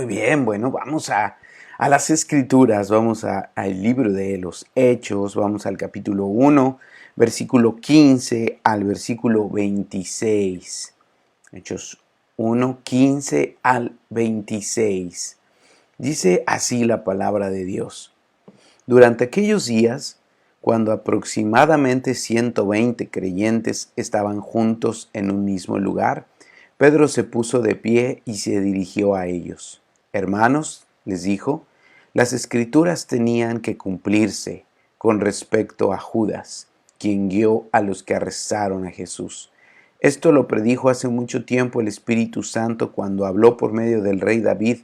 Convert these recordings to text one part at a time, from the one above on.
Muy bien, bueno, vamos a las escrituras, vamos al libro de los Hechos, vamos al capítulo 1, versículo 15 al versículo 26. Hechos 1, 15 al 26. Dice así la palabra de Dios. Durante aquellos días, cuando aproximadamente 120 creyentes estaban juntos en un mismo lugar, Pedro se puso de pie y se dirigió a ellos. Hermanos, les dijo, las escrituras tenían que cumplirse con respecto a Judas, quien guió a los que arrestaron a Jesús. Esto lo predijo hace mucho tiempo el Espíritu Santo cuando habló por medio del rey David.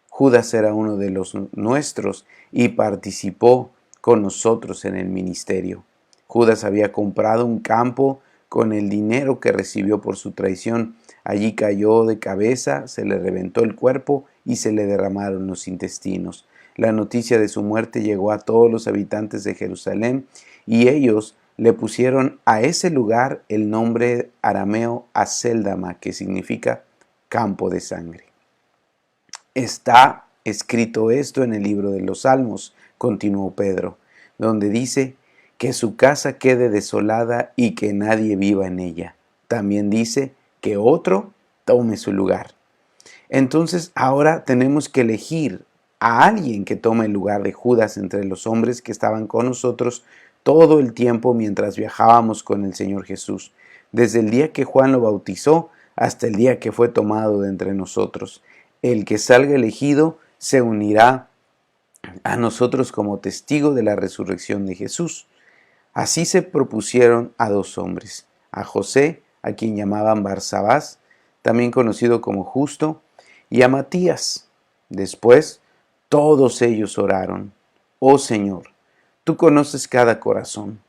Judas era uno de los nuestros y participó con nosotros en el ministerio. Judas había comprado un campo con el dinero que recibió por su traición. Allí cayó de cabeza, se le reventó el cuerpo y se le derramaron los intestinos. La noticia de su muerte llegó a todos los habitantes de Jerusalén y ellos le pusieron a ese lugar el nombre arameo Acéldama, que significa campo de sangre. Está escrito esto en el libro de los Salmos, continuó Pedro, donde dice que su casa quede desolada y que nadie viva en ella. También dice que otro tome su lugar. Entonces ahora tenemos que elegir a alguien que tome el lugar de Judas entre los hombres que estaban con nosotros todo el tiempo mientras viajábamos con el Señor Jesús, desde el día que Juan lo bautizó hasta el día que fue tomado de entre nosotros. El que salga elegido se unirá a nosotros como testigo de la resurrección de Jesús. Así se propusieron a dos hombres, a José, a quien llamaban Barsabás, también conocido como Justo, y a Matías. Después, todos ellos oraron: Oh Señor, tú conoces cada corazón.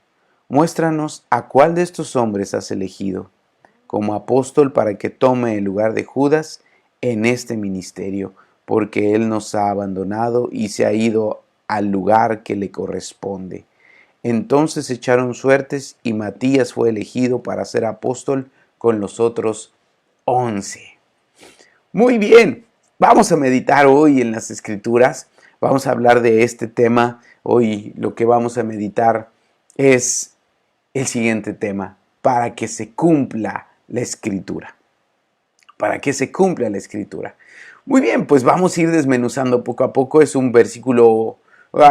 Muéstranos a cuál de estos hombres has elegido como apóstol para que tome el lugar de Judas en este ministerio, porque él nos ha abandonado y se ha ido al lugar que le corresponde. Entonces echaron suertes y Matías fue elegido para ser apóstol con los otros 11. Muy bien, vamos a meditar hoy en las Escrituras, vamos a hablar de este tema. Hoy lo que vamos a meditar es el siguiente tema: para que se cumpla la Escritura. Para que se cumpla la Escritura. Muy bien, pues vamos a ir desmenuzando poco a poco. Es un versículo,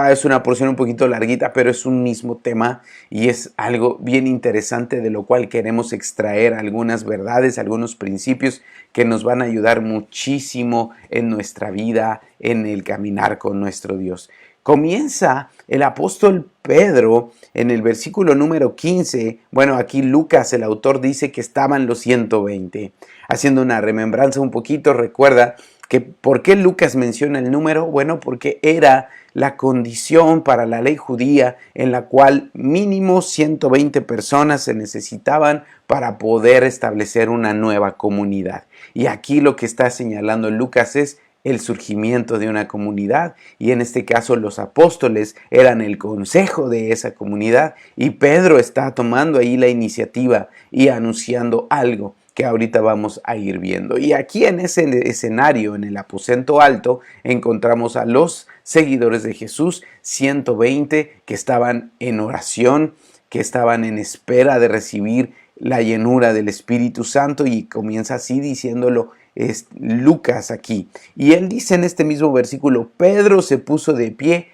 es una porción un poquito larguita, pero es un mismo tema y es algo bien interesante de lo cual queremos extraer algunas verdades, algunos principios que nos van a ayudar muchísimo en nuestra vida, en el caminar con nuestro Dios. Comienza el apóstol Pedro en el versículo número 15. Bueno, aquí Lucas, el autor, dice que estaban los 120. Haciendo una remembranza un poquito, recuerda que ¿por qué Lucas menciona el número? Bueno, porque era la condición para la ley judía en la cual mínimo 120 personas se necesitaban para poder establecer una nueva comunidad. Y aquí lo que está señalando Lucas es el surgimiento de una comunidad, y en este caso los apóstoles eran el consejo de esa comunidad, y Pedro está tomando ahí la iniciativa y anunciando algo que ahorita vamos a ir viendo. Y aquí en ese escenario, en el aposento alto, encontramos a los seguidores de Jesús, 120 que estaban en oración, que estaban en espera de recibir la llenura del Espíritu Santo, y comienza así diciéndolo es Lucas aquí. Y él dice en este mismo versículo: Pedro se puso de pie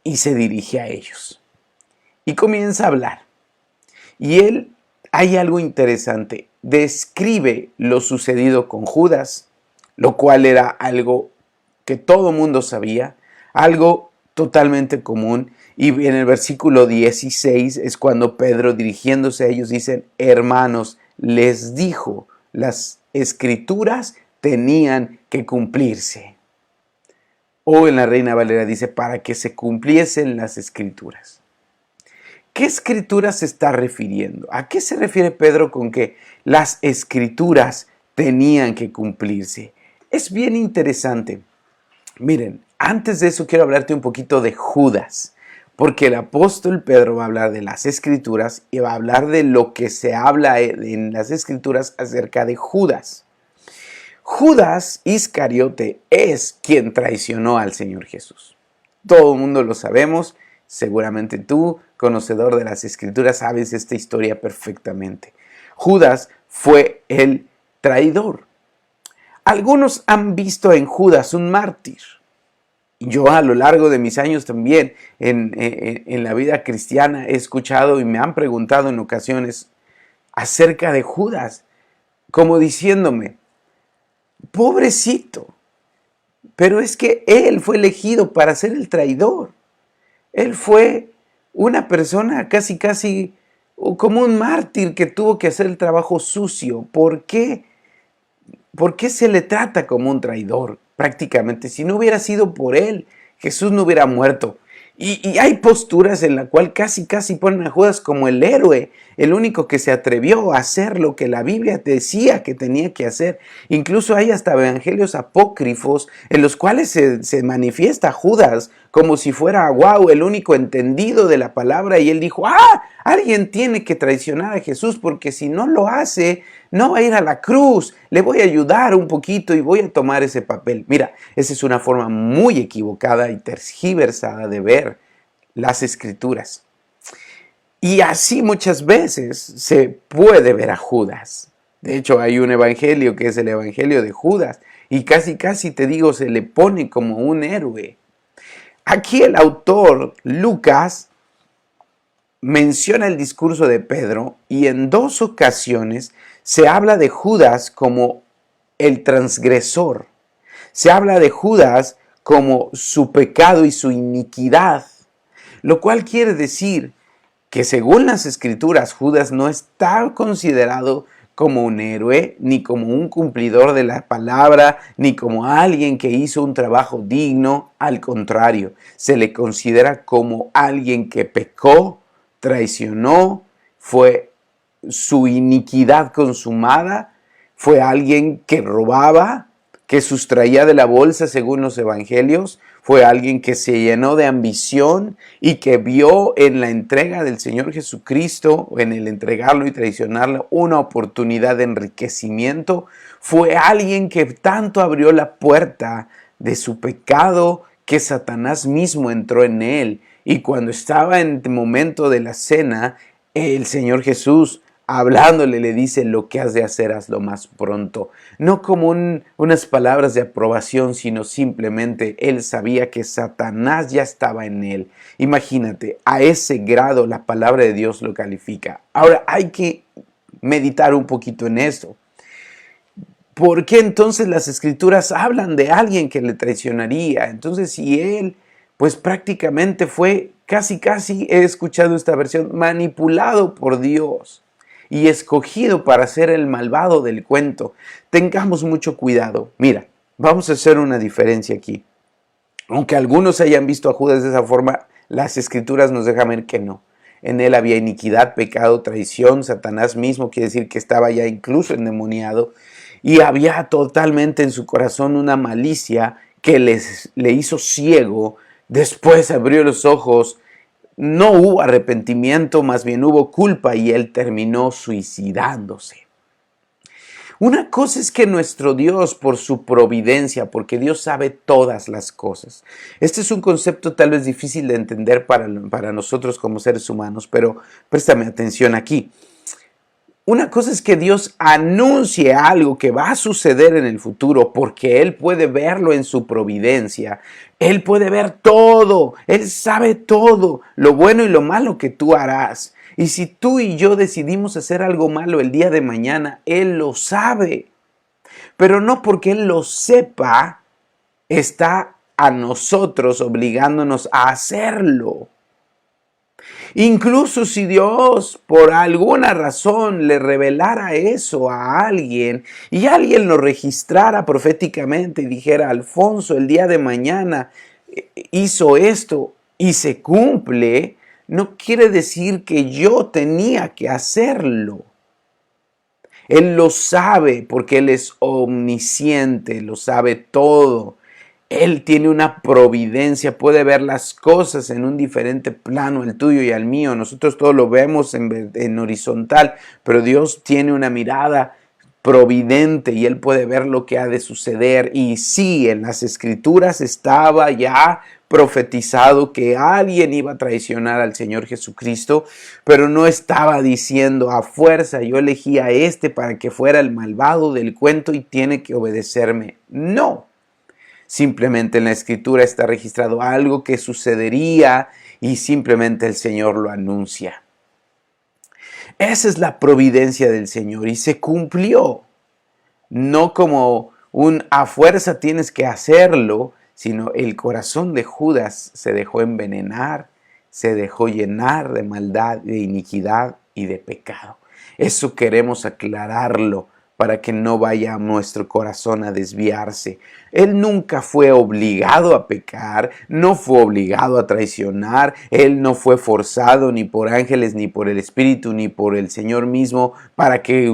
y se dirige a ellos. Y comienza a hablar. Y él, hay algo interesante, describe lo sucedido con Judas, lo cual era algo que todo mundo sabía, algo totalmente común. Y en el versículo 16 es cuando Pedro, dirigiéndose a ellos, dice: hermanos, les dijo, las escrituras tenían que cumplirse. O en la Reina Valera dice: para que se cumpliesen las escrituras. ¿Qué escrituras se está refiriendo? ¿A qué se refiere Pedro con que las escrituras tenían que cumplirse? Es bien interesante. Miren, antes de eso quiero hablarte un poquito de Judas, porque el apóstol Pedro va a hablar de las escrituras y va a hablar de lo que se habla en las escrituras acerca de Judas. Judas Iscariote es quien traicionó al Señor Jesús. Todo el mundo lo sabemos, seguramente tú, conocedor de las Escrituras, sabes esta historia perfectamente. Judas fue el traidor. Algunos han visto en Judas un mártir. Yo a lo largo de mis años también en la vida cristiana he escuchado y me han preguntado en ocasiones acerca de Judas, como diciéndome, pobrecito, pero es que él fue elegido para ser el traidor. Él fue una persona casi como un mártir que tuvo que hacer el trabajo sucio. ¿Por qué? ¿Por qué se le trata como un traidor? Prácticamente, si no hubiera sido por él, Jesús no hubiera muerto. Y hay posturas en la cual casi ponen a Judas como el héroe, el único que se atrevió a hacer lo que la Biblia decía que tenía que hacer. Incluso hay hasta evangelios apócrifos en los cuales se manifiesta Judas como si fuera, wow, el único entendido de la palabra, y él dijo, alguien tiene que traicionar a Jesús porque si no lo hace, no va a ir a la cruz, le voy a ayudar un poquito y voy a tomar ese papel. Mira, esa es una forma muy equivocada y tergiversada de ver las Escrituras. Y así muchas veces se puede ver a Judas. De hecho, hay un evangelio que es el evangelio de Judas y casi te digo, se le pone como un héroe. Aquí el autor, Lucas, menciona el discurso de Pedro y en 2 ocasiones se habla de Judas como el transgresor. Se habla de Judas como su pecado y su iniquidad, lo cual quiere decir que según las Escrituras, Judas no está considerado como un héroe, ni como un cumplidor de la palabra, ni como alguien que hizo un trabajo digno. Al contrario, se le considera como alguien que pecó, traicionó, fue su iniquidad consumada, fue alguien que robaba, que sustraía de la bolsa según los evangelios, fue alguien que se llenó de ambición y que vio en la entrega del Señor Jesucristo, en el entregarlo y traicionarlo, una oportunidad de enriquecimiento. Fue alguien que tanto abrió la puerta de su pecado que Satanás mismo entró en él. Y cuando estaba en el momento de la cena, el Señor Jesús, hablándole, le dice, lo que has de hacer, hazlo más pronto. No como unas palabras de aprobación, sino simplemente él sabía que Satanás ya estaba en él. Imagínate, a ese grado la palabra de Dios lo califica. Ahora hay que meditar un poquito en esto. ¿Por qué entonces las Escrituras hablan de alguien que le traicionaría? Entonces, si él, pues prácticamente fue casi he escuchado esta versión, manipulado por Dios y escogido para ser el malvado del cuento. Tengamos mucho cuidado. Mira, vamos a hacer una diferencia aquí. Aunque algunos hayan visto a Judas de esa forma, las Escrituras nos dejan ver que no. En él había iniquidad, pecado, traición. Satanás mismo quiere decir que estaba ya incluso endemoniado. Y había totalmente en su corazón una malicia que le hizo ciego. Después abrió los ojos. No hubo arrepentimiento, más bien hubo culpa y él terminó suicidándose. Una cosa es que nuestro Dios, por su providencia, porque Dios sabe todas las cosas. Este es un concepto tal vez difícil de entender para nosotros como seres humanos, pero préstame atención aquí. Una cosa es que Dios anuncie algo que va a suceder en el futuro porque Él puede verlo en su providencia. Él puede ver todo, Él sabe todo, lo bueno y lo malo que tú harás. Y si tú y yo decidimos hacer algo malo el día de mañana, Él lo sabe. Pero no porque Él lo sepa, está a nosotros obligándonos a hacerlo. Incluso si Dios por alguna razón le revelara eso a alguien y alguien lo registrara proféticamente y dijera, Alfonso el día de mañana hizo esto y se cumple, no quiere decir que yo tenía que hacerlo. Él lo sabe porque Él es omnisciente, lo sabe todo. Él tiene una providencia, puede ver las cosas en un diferente plano, el tuyo y el mío. Nosotros todo lo vemos en horizontal, pero Dios tiene una mirada providente y él puede ver lo que ha de suceder. Y sí, en las escrituras estaba ya profetizado que alguien iba a traicionar al Señor Jesucristo, pero no estaba diciendo a fuerza yo elegí a este para que fuera el malvado del cuento y tiene que obedecerme. No, simplemente en la escritura está registrado algo que sucedería y simplemente el Señor lo anuncia. Esa es la providencia del Señor y se cumplió. No como un a fuerza tienes que hacerlo, sino el corazón de Judas se dejó envenenar, se dejó llenar de maldad, de iniquidad y de pecado. Eso queremos aclararlo para que no vaya nuestro corazón a desviarse. Él nunca fue obligado a pecar, no fue obligado a traicionar, él no fue forzado ni por ángeles, ni por el Espíritu, ni por el Señor mismo para que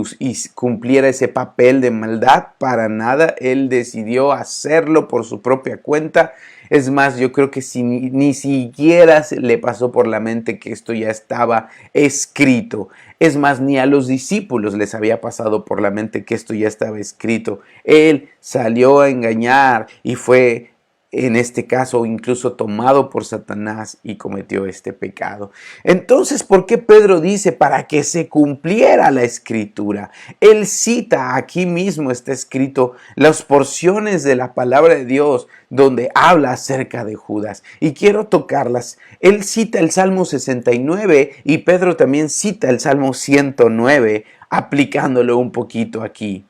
cumpliera ese papel de maldad. Para nada, él decidió hacerlo por su propia cuenta. Es más, yo creo que ni siquiera se le pasó por la mente que esto ya estaba escrito. Es más, ni a los discípulos les había pasado por la mente que esto ya estaba escrito. Él salió a engañar y fue, en este caso, incluso tomado por Satanás y cometió este pecado. Entonces, ¿por qué Pedro dice para que se cumpliera la escritura? Él cita, aquí mismo está escrito, las porciones de la palabra de Dios donde habla acerca de Judas. Y quiero tocarlas. Él cita el Salmo 69 y Pedro también cita el Salmo 109, aplicándolo un poquito aquí.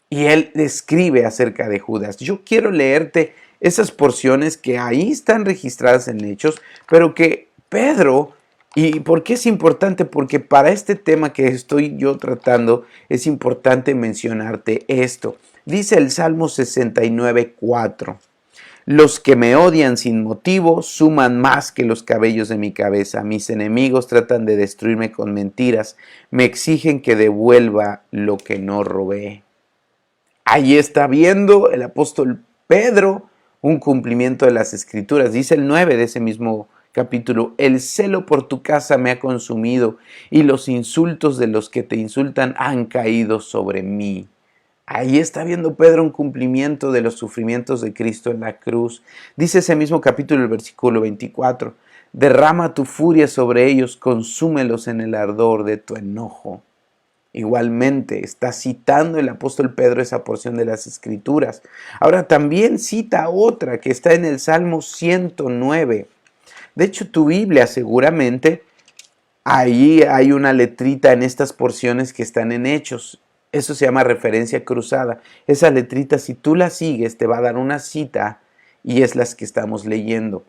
Y él describe acerca de Judas. Yo quiero leerte esas porciones que ahí están registradas en Hechos, pero que Pedro, ¿y por qué es importante? Porque para este tema que estoy yo tratando, es importante mencionarte esto. Dice el Salmo 69, 4. Los que me odian sin motivo suman más que los cabellos de mi cabeza. Mis enemigos tratan de destruirme con mentiras. Me exigen que devuelva lo que no robé. Ahí está viendo el apóstol Pedro un cumplimiento de las escrituras. Dice el 9 de ese mismo capítulo: el celo por tu casa me ha consumido y los insultos de los que te insultan han caído sobre mí. Ahí está viendo Pedro un cumplimiento de los sufrimientos de Cristo en la cruz. Dice ese mismo capítulo, el versículo 24, derrama tu furia sobre ellos, consúmelos en el ardor de tu enojo. Igualmente está citando el apóstol Pedro esa porción de las escrituras. Ahora también cita otra que está en el Salmo 109. De hecho, tu Biblia seguramente, ahí hay una letrita en estas porciones que están en Hechos. Eso se llama referencia cruzada. Esa letrita, si tú la sigues, te va a dar una cita y es las que estamos leyendo.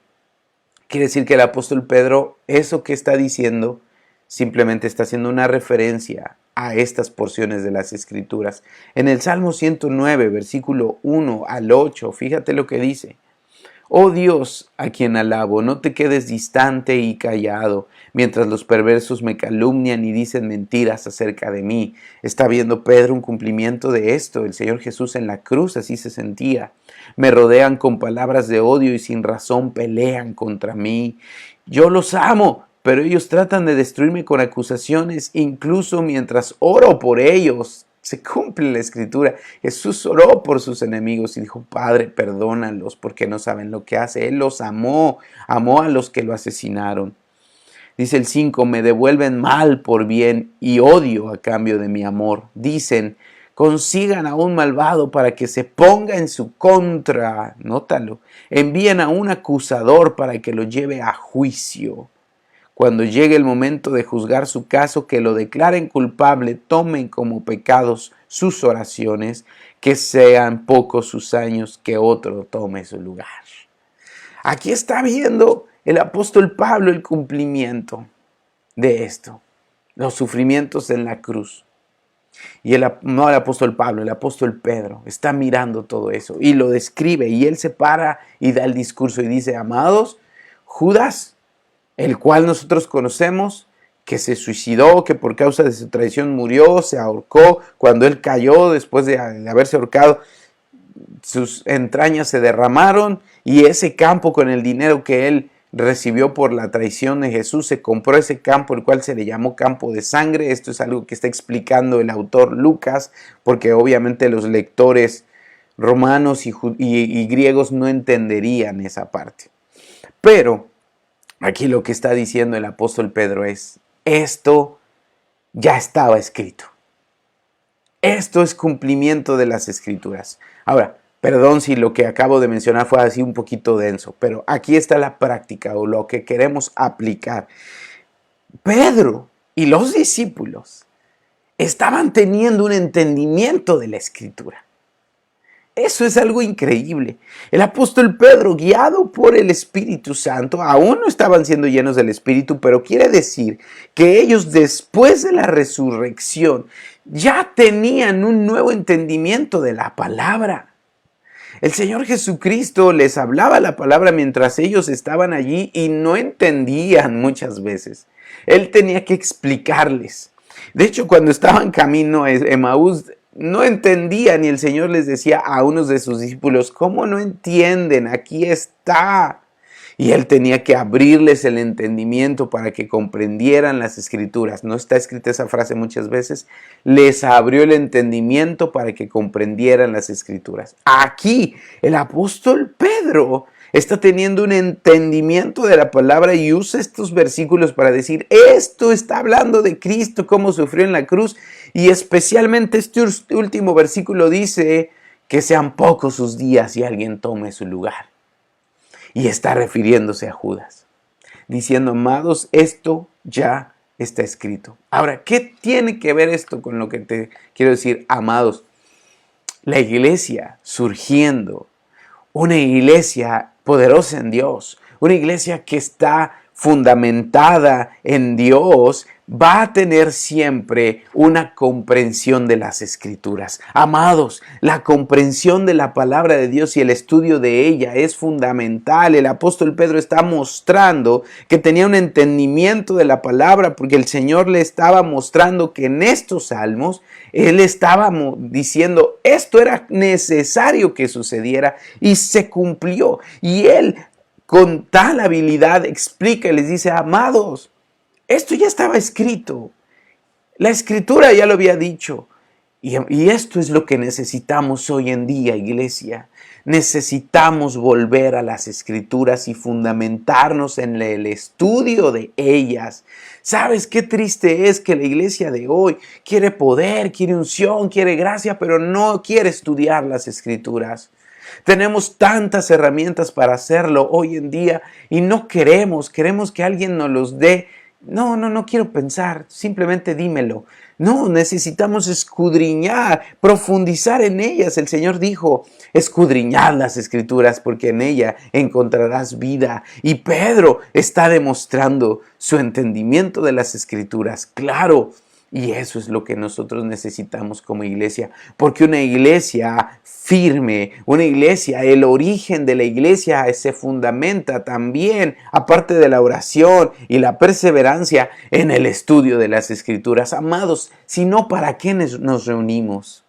Quiere decir que el apóstol Pedro, eso que está diciendo, simplemente está haciendo una referencia a estas porciones de las escrituras. En el Salmo 109, versículo 1 al 8, fíjate lo que dice. Oh Dios, a quien alabo, no te quedes distante y callado, mientras los perversos me calumnian y dicen mentiras acerca de mí. Está viendo Pedro un cumplimiento de esto. El Señor Jesús en la cruz así se sentía. Me rodean con palabras de odio y sin razón pelean contra mí. Yo los amo, pero ellos tratan de destruirme con acusaciones, incluso mientras oro por ellos. Se cumple la escritura. Jesús oró por sus enemigos y dijo: Padre, perdónalos porque no saben lo que hace. Él los amó, amó a los que lo asesinaron. Dice el 5, me devuelven mal por bien y odio a cambio de mi amor. Dicen, consigan a un malvado para que se ponga en su contra. Nótalo. Envíen a un acusador para que lo lleve a juicio. Cuando llegue el momento de juzgar su caso, que lo declaren culpable, tomen como pecados sus oraciones, que sean pocos sus años, que otro tome su lugar. Aquí está viendo el apóstol Pablo el cumplimiento de esto, los sufrimientos en la cruz. Y no el apóstol Pablo, el apóstol Pedro está mirando todo eso y lo describe, y él se para y da el discurso y dice: amados, Judas, el cual nosotros conocemos, que se suicidó, que por causa de su traición murió, se ahorcó. Cuando él cayó, después de haberse ahorcado, sus entrañas se derramaron y ese campo con el dinero que él recibió por la traición de Jesús, se compró ese campo, el cual se le llamó campo de sangre. Esto es algo que está explicando el autor Lucas, porque obviamente los lectores romanos y griegos no entenderían esa parte. Pero aquí lo que está diciendo el apóstol Pedro es, esto ya estaba escrito. Esto es cumplimiento de las Escrituras. Ahora, perdón si lo que acabo de mencionar fue así un poquito denso, pero aquí está la práctica o lo que queremos aplicar. Pedro y los discípulos estaban teniendo un entendimiento de la Escritura. Eso es algo increíble. El apóstol Pedro, guiado por el Espíritu Santo, aún no estaban siendo llenos del Espíritu, pero quiere decir que ellos después de la resurrección ya tenían un nuevo entendimiento de la palabra. El Señor Jesucristo les hablaba la palabra mientras ellos estaban allí y no entendían muchas veces. Él tenía que explicarles. De hecho, cuando estaban camino a Emaús, no entendían y el Señor les decía a unos de sus discípulos, ¿cómo no entienden? Aquí está. Y Él tenía que abrirles el entendimiento para que comprendieran las Escrituras. ¿No está escrita esa frase muchas veces? Les abrió el entendimiento para que comprendieran las Escrituras. Aquí el apóstol Pedro está teniendo un entendimiento de la palabra y usa estos versículos para decir, esto está hablando de Cristo, cómo sufrió en la cruz, y especialmente este último versículo dice que sean pocos sus días y alguien tome su lugar. Y está refiriéndose a Judas, diciendo, amados, esto ya está escrito. Ahora, ¿qué tiene que ver esto con lo que te quiero decir, amados? La iglesia surgiendo, una iglesia poderosa en Dios, una iglesia que está fundamentada en Dios, va a tener siempre una comprensión de las Escrituras. Amados, la comprensión de la palabra de Dios y el estudio de ella es fundamental. El apóstol Pedro está mostrando que tenía un entendimiento de la palabra porque el Señor le estaba mostrando que en estos salmos Él estaba diciendo esto era necesario que sucediera y se cumplió. Y Él con tal habilidad explica y les dice, amados, esto ya estaba escrito. La Escritura ya lo había dicho. Y esto es lo que necesitamos hoy en día, iglesia. Necesitamos volver a las Escrituras y fundamentarnos en el estudio de ellas. ¿Sabes qué triste es que la iglesia de hoy quiere poder, quiere unción, quiere gracia, pero no quiere estudiar las Escrituras? Tenemos tantas herramientas para hacerlo hoy en día y no queremos que alguien nos los dé. No quiero pensar, simplemente dímelo. No, necesitamos escudriñar, profundizar en ellas. El Señor dijo, escudriñad las Escrituras porque en ella encontrarás vida. Y Pedro está demostrando su entendimiento de las Escrituras, claro. Y eso es lo que nosotros necesitamos como iglesia, porque una iglesia firme, una iglesia, el origen de la iglesia se fundamenta también, aparte de la oración y la perseverancia, en el estudio de las Escrituras. Amados, si no, ¿para qué nos reunimos?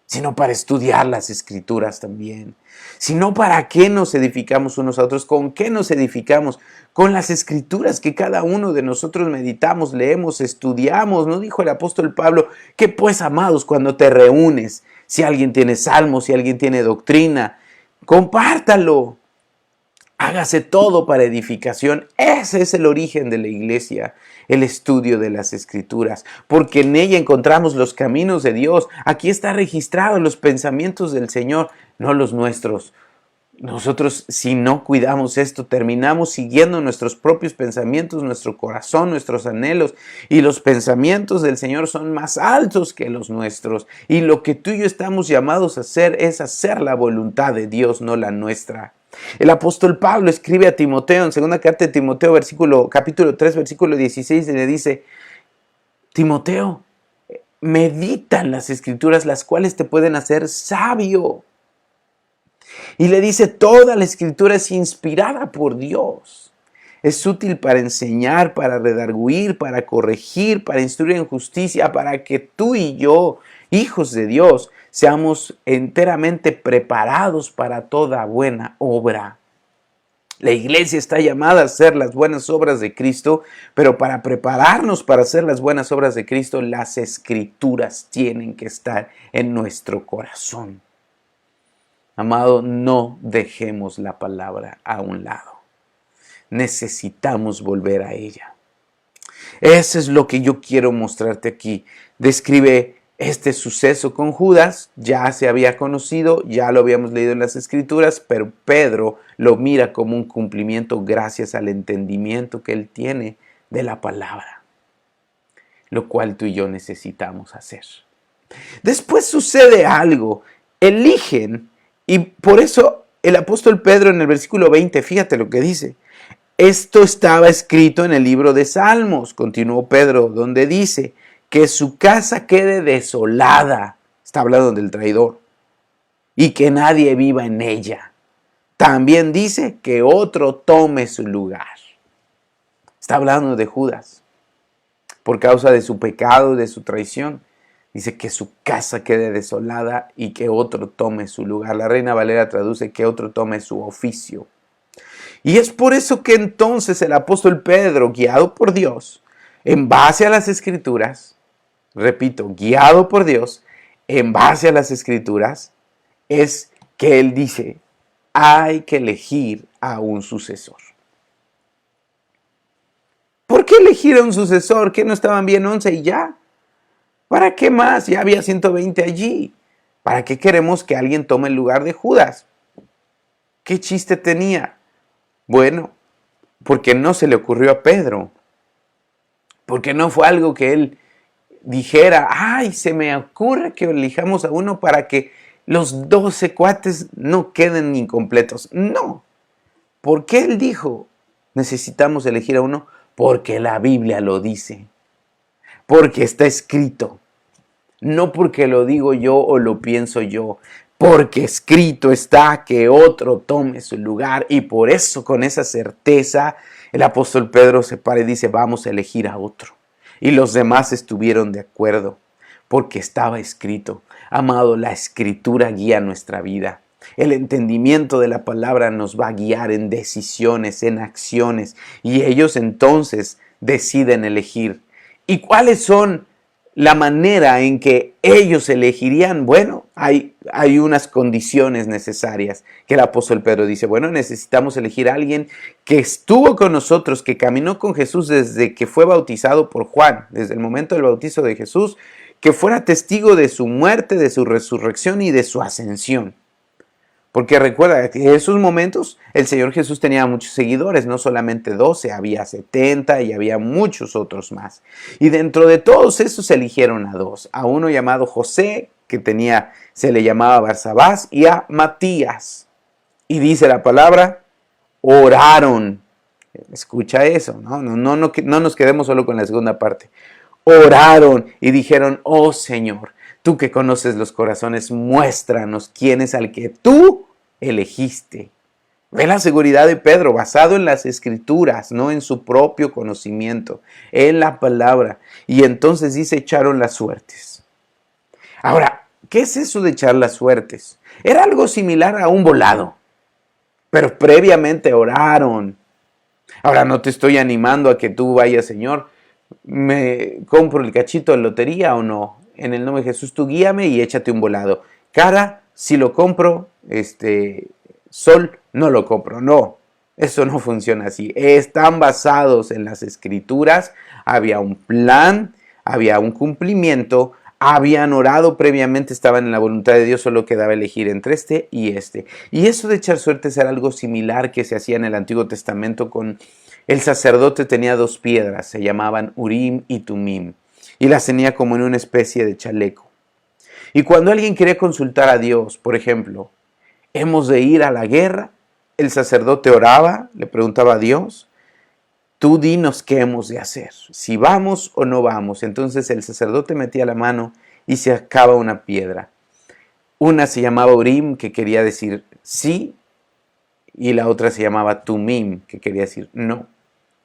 Sino para estudiar las Escrituras también. Sino para qué nos edificamos unos a otros. ¿Con qué nos edificamos? Con las Escrituras que cada uno de nosotros meditamos, leemos, estudiamos. ¿No dijo el apóstol Pablo que pues, amados, cuando te reúnes, si alguien tiene salmos, si alguien tiene doctrina, compártalo? Hágase todo para edificación. Ese es el origen de la iglesia, el estudio de las Escrituras, porque en ella encontramos los caminos de Dios. Aquí está registrados los pensamientos del Señor, no los nuestros. Nosotros, si no cuidamos esto, terminamos siguiendo nuestros propios pensamientos, nuestro corazón, nuestros anhelos, y los pensamientos del Señor son más altos que los nuestros. Y lo que tú y yo estamos llamados a hacer es hacer la voluntad de Dios, no la nuestra. El apóstol Pablo escribe a Timoteo en segunda carta de Timoteo, capítulo 3, versículo 16, y le dice, Timoteo, medita en las Escrituras, las cuales te pueden hacer sabio. Y le dice, toda la Escritura es inspirada por Dios. Es útil para enseñar, para redarguir, para corregir, para instruir en justicia, para que tú y yo, hijos de Dios, seamos enteramente preparados para toda buena obra. La iglesia está llamada a hacer las buenas obras de Cristo, pero para prepararnos para hacer las buenas obras de Cristo, las escrituras tienen que estar en nuestro corazón. Amado, no dejemos la palabra a un lado. Necesitamos volver a ella. Eso es lo que yo quiero mostrarte aquí. Describe este suceso con Judas, ya se había conocido, ya lo habíamos leído en las Escrituras, pero Pedro lo mira como un cumplimiento gracias al entendimiento que él tiene de la palabra, lo cual tú y yo necesitamos hacer. Después sucede algo, eligen, y por eso el apóstol Pedro en el versículo 20, fíjate lo que dice. Esto estaba escrito en el libro de Salmos, continuó Pedro, donde dice que su casa quede desolada, está hablando del traidor, y que nadie viva en ella. También dice que otro tome su lugar. Está hablando de Judas, por causa de su pecado, de su traición. Dice que su casa quede desolada y que otro tome su lugar. La Reina Valera traduce que otro tome su oficio. Y es por eso que entonces el apóstol Pedro, guiado por Dios, en base a las Escrituras, repito, guiado por Dios, en base a las Escrituras, es que él dice, hay que elegir a un sucesor. ¿Por qué elegir a un sucesor? ¿Que no estaban bien 11 y ya? ¿Para qué más? Ya había 120 allí. ¿Para qué queremos que alguien tome el lugar de Judas? ¿Qué chiste tenía? Bueno, porque no se le ocurrió a Pedro. Porque no fue algo que él dijera, ay, se me ocurre que elijamos a uno para que los 12 cuates no queden incompletos. No. ¿Por qué él dijo, necesitamos elegir a uno? Porque la Biblia lo dice. Porque está escrito. No porque lo digo yo o lo pienso yo. Porque escrito está que otro tome su lugar. Y por eso, con esa certeza, el apóstol Pedro se para y dice, vamos a elegir a otro. Y los demás estuvieron de acuerdo, porque estaba escrito. Amado, la escritura guía nuestra vida. El entendimiento de la palabra nos va a guiar en decisiones, en acciones. Y ellos entonces deciden elegir. ¿Y cuáles son la manera en que ellos elegirían? Bueno, hay unas condiciones necesarias que el apóstol Pedro dice, bueno, necesitamos elegir a alguien que estuvo con nosotros, que caminó con Jesús desde que fue bautizado por Juan, desde el momento del bautizo de Jesús, que fuera testigo de su muerte, de su resurrección y de su ascensión. Porque recuerda que en esos momentos el Señor Jesús tenía muchos seguidores, no solamente 12, había 70 y había muchos otros más. Y dentro de todos esos eligieron a dos, a uno llamado José, que se le llamaba Barsabás, y a Matías. Y dice la palabra, oraron. Escucha eso, no nos quedemos solo con la segunda parte. Oraron y dijeron, oh Señor, tú que conoces los corazones, muéstranos quién es al que tú elegiste. Ve la seguridad de Pedro, basado en las Escrituras, no en su propio conocimiento, en la palabra. Y entonces dice, echaron las suertes. Ahora, ¿qué es eso de echar las suertes? Era algo similar a un volado, pero previamente oraron. Ahora, no te estoy animando a que tú vayas, Señor, ¿me compro el cachito de lotería o no? En el nombre de Jesús, tú guíame y échate un volado. Cara, si lo compro, sol, no lo compro. No, eso no funciona así. Están basados en las Escrituras. Había un plan, había un cumplimiento. Habían orado previamente, estaban en la voluntad de Dios, solo quedaba elegir entre este y este. Y eso de echar suertes era algo similar que se hacía en el Antiguo Testamento con el sacerdote. Tenía dos piedras, se llamaban Urim y Tumim, y las tenía como en una especie de chaleco. Y cuando alguien quería consultar a Dios, por ejemplo, ¿hemos de ir a la guerra? El sacerdote oraba, le preguntaba a Dios, tú dinos qué hemos de hacer, si vamos o no vamos. Entonces el sacerdote metía la mano y se sacaba una piedra. Una se llamaba Urim, que quería decir sí, y la otra se llamaba Tumim, que quería decir no.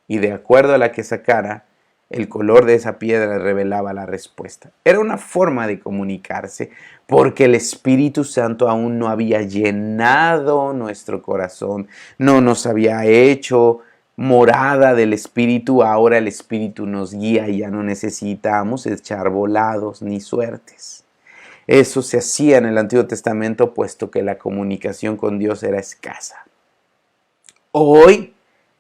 Y de acuerdo a la que sacara, El color de esa piedra revelaba la respuesta. Era una forma de comunicarse porque el Espíritu Santo aún no había llenado nuestro corazón, no nos había hecho morada del Espíritu. Ahora el Espíritu nos guía y ya no necesitamos echar volados ni suertes. Eso se hacía en el Antiguo Testamento, puesto que la comunicación con Dios era escasa. Hoy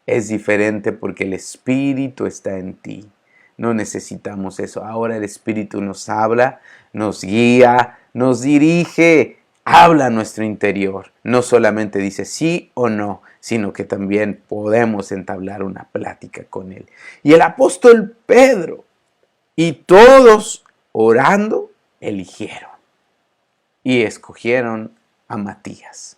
es diferente porque el Espíritu está en ti. No necesitamos eso. Ahora el Espíritu nos habla, nos guía, nos dirige, habla a nuestro interior. No solamente dice sí o no, sino que también podemos entablar una plática con Él. Y el apóstol Pedro y todos orando eligieron y escogieron a Matías.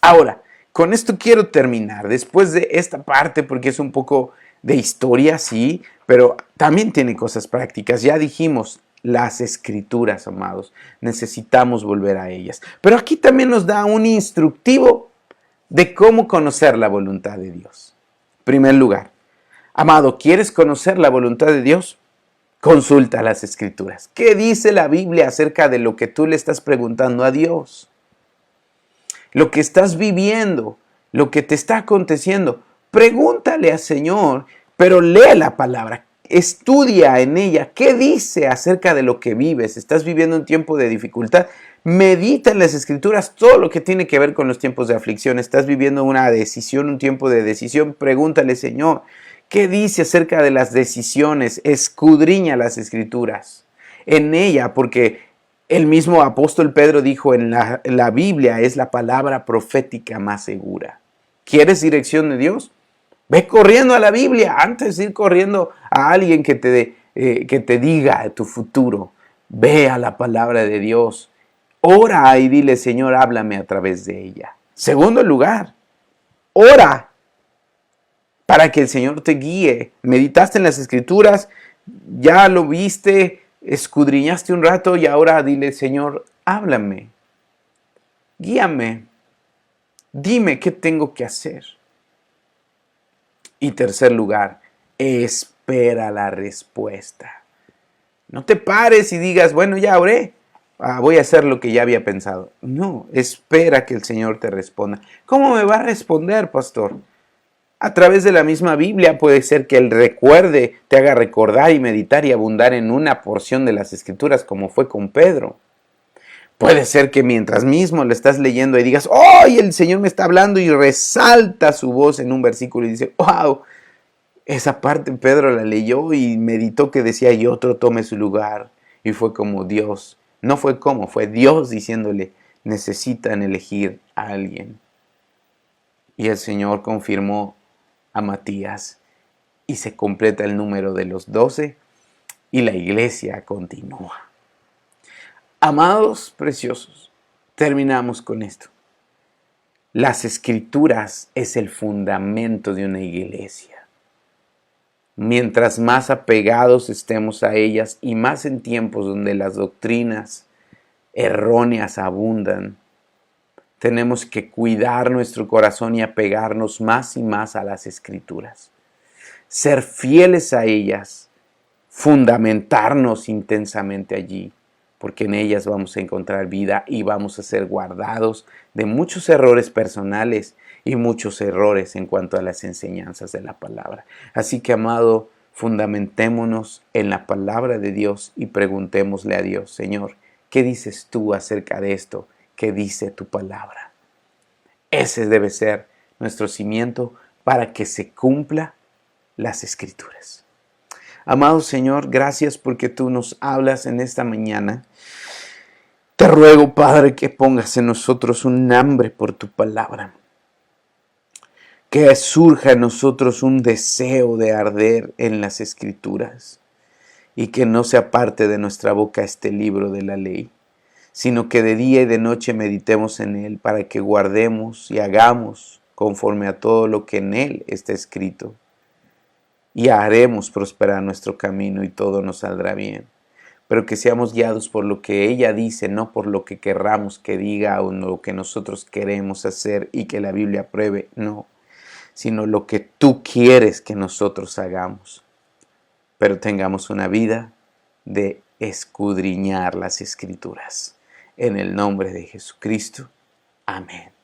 Ahora, con esto quiero terminar, después de esta parte, porque es un poco de historia, sí, pero también tiene cosas prácticas. Ya dijimos, las escrituras, amados, necesitamos volver a ellas. Pero aquí también nos da un instructivo de cómo conocer la voluntad de Dios. En primer lugar, amado, ¿quieres conocer la voluntad de Dios? Consulta las escrituras. ¿Qué dice la Biblia acerca de lo que tú le estás preguntando a Dios? Lo que estás viviendo, lo que te está aconteciendo, pregúntale al Señor, pero lee la palabra, estudia en ella, ¿qué dice acerca de lo que vives? ¿Estás viviendo un tiempo de dificultad? Medita en las escrituras todo lo que tiene que ver con los tiempos de aflicción. ¿Estás viviendo una decisión, un tiempo de decisión? Pregúntale, Señor, ¿qué dice acerca de las decisiones? Escudriña las escrituras en ella, porque el mismo apóstol Pedro dijo en la Biblia es la palabra profética más segura. ¿Quieres dirección de Dios? Ve corriendo a la Biblia antes de ir corriendo a alguien que te diga tu futuro. Ve a la palabra de Dios. Ora y dile, Señor, háblame a través de ella. Segundo lugar, ora para que el Señor te guíe. Meditaste en las escrituras, ya lo viste, escudriñaste un rato y ahora dile, Señor, háblame, guíame, dime qué tengo que hacer. Y tercer lugar, espera la respuesta. No te pares y digas, bueno, ya oré, voy a hacer lo que ya había pensado. No, espera que el Señor te responda. ¿Cómo me va a responder, pastor? A través de la misma Biblia puede ser que Él recuerde, te haga recordar y meditar y abundar en una porción de las Escrituras como fue con Pedro. Puede ser que mientras mismo lo estás leyendo y digas, ¡oh! El Señor me está hablando y resalta su voz en un versículo y dice, ¡wow! Esa parte Pedro la leyó y meditó que decía y otro tome su lugar. Y fue como Dios, no fue como, fue Dios diciéndole, necesitan elegir a alguien. Y el Señor confirmó a Matías y se completa el número de los 12 y la iglesia continúa. Amados preciosos, terminamos con esto. Las escrituras es el fundamento de una iglesia. Mientras más apegados estemos a ellas y más en tiempos donde las doctrinas erróneas abundan, tenemos que cuidar nuestro corazón y apegarnos más y más a las escrituras. Ser fieles a ellas, fundamentarnos intensamente allí, porque en ellas vamos a encontrar vida y vamos a ser guardados de muchos errores personales y muchos errores en cuanto a las enseñanzas de la palabra. Así que, amado, fundamentémonos en la palabra de Dios y preguntémosle a Dios, Señor, ¿qué dices tú acerca de esto? ¿Qué dice tu palabra? Ese debe ser nuestro cimiento para que se cumpla las escrituras. Amado Señor, gracias porque tú nos hablas en esta mañana. Te ruego, Padre, que pongas en nosotros un hambre por tu palabra. Que surja en nosotros un deseo de arder en las escrituras. Y que no se aparte de nuestra boca este libro de la ley, sino que de día y de noche meditemos en él para que guardemos y hagamos conforme a todo lo que en él está escrito. Y haremos prosperar nuestro camino y todo nos saldrá bien. Pero que seamos guiados por lo que ella dice, no por lo que querramos que diga o lo que nosotros queremos hacer y que la Biblia apruebe, no, sino lo que tú quieres que nosotros hagamos. pero tengamos una vida de escudriñar las Escrituras. En el nombre de Jesucristo. Amén.